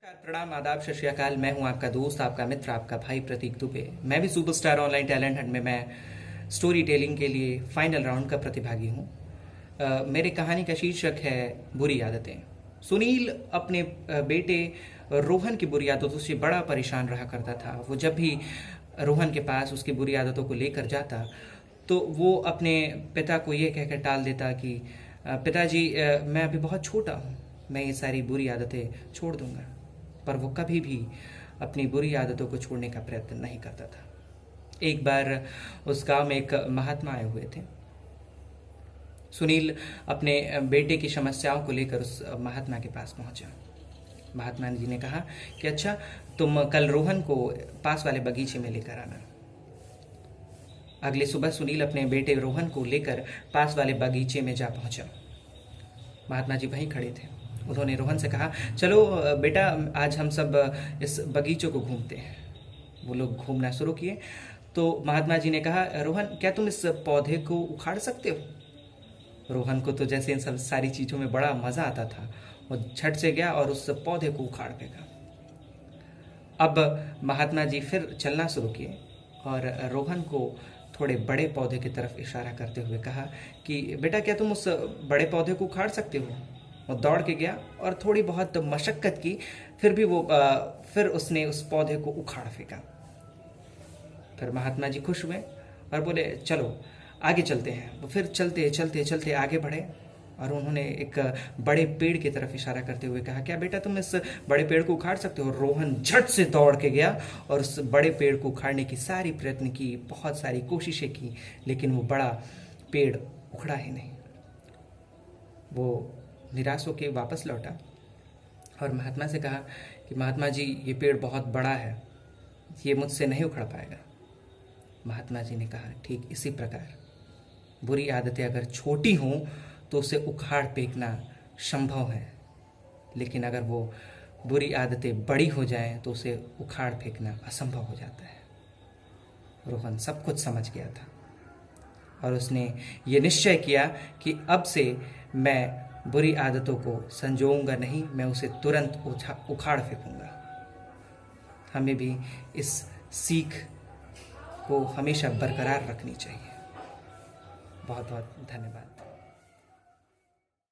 नमस्कार, प्रणाम, आदाब, सत श्री अकाल। मैं हूं आपका दोस्त, आपका मित्र, आपका भाई प्रतीक दुबे। मैं भी सुपरस्टार ऑनलाइन टैलेंट हंट में मैं स्टोरी टेलिंग के लिए फाइनल राउंड का प्रतिभागी हूं। मेरे कहानी का शीर्षक है बुरी आदतें। सुनील अपने बेटे रोहन की बुरी आदतों से बड़ा परेशान रहा करता था। वो जब भी रोहन के पास उसकी बुरी आदतों को लेकर जाता तो वो अपने पिता को ये कहकर टाल देता कि पिताजी, मैं अभी बहुत छोटा हूँ, मैं ये सारी बुरी आदतें छोड़ दूंगा। पर वो कभी भी अपनी बुरी आदतों को छोड़ने का प्रयत्न नहीं करता था। एक बार उस गांव में एक महात्मा आए हुए थे। सुनील अपने बेटे की समस्याओं को लेकर उस महात्मा के पास पहुंचा। महात्मा जी ने कहा कि अच्छा, तुम कल रोहन को पास वाले बगीचे में लेकर आना। अगले सुबह सुनील अपने बेटे रोहन को लेकर पास वाले बगीचे में जा पहुंचा। महात्मा जी वहीं खड़े थे। उन्होंने रोहन से कहा, चलो बेटा, आज हम सब इस बगीचों को घूमते हैं। वो लोग घूमना शुरू किए तो महात्मा जी ने कहा, रोहन, क्या तुम इस पौधे को उखाड़ सकते हो? रोहन को तो जैसे इन सब सारी चीज़ों में बड़ा मज़ा आता था। वो झट से गया और उस पौधे को उखाड़ फेंका। अब महात्मा जी फिर चलना शुरू किए और रोहन को थोड़े बड़े पौधे की तरफ इशारा करते हुए कहा कि बेटा, क्या तुम उस बड़े पौधे को उखाड़ सकते हो? वो दौड़ के गया और थोड़ी बहुत मशक्कत की, फिर भी फिर उसने उस पौधे को उखाड़ फेंका। फिर महात्मा जी खुश हुए और बोले, चलो आगे चलते हैं। वो फिर चलते चलते चलते आगे बढ़े और उन्होंने एक बड़े पेड़ की तरफ इशारा करते हुए कहा, क्या बेटा तुम इस बड़े पेड़ को उखाड़ सकते हो? रोहन झट से दौड़ के गया और उस बड़े पेड़ को उखाड़ने की सारी प्रयत्न की, बहुत सारी कोशिशें की, लेकिन वो बड़ा पेड़ उखड़ा ही नहीं। वो निराश होकर वापस लौटा और महात्मा से कहा कि महात्मा जी, ये पेड़ बहुत बड़ा है, ये मुझसे नहीं उखड़ पाएगा। महात्मा जी ने कहा, ठीक इसी प्रकार बुरी आदतें अगर छोटी हों तो उसे उखाड़ फेंकना संभव है, लेकिन अगर वो बुरी आदतें बड़ी हो जाएं तो उसे उखाड़ फेंकना असंभव हो जाता है। रोहन सब कुछ समझ गया था और उसने ये निश्चय किया कि अब से मैं बुरी आदतों को संजोऊंगा नहीं, मैं उसे तुरंत उखाड़ फेंकूंगा। हमें भी इस सीख को हमेशा बरकरार रखनी चाहिए। बहुत बहुत धन्यवाद।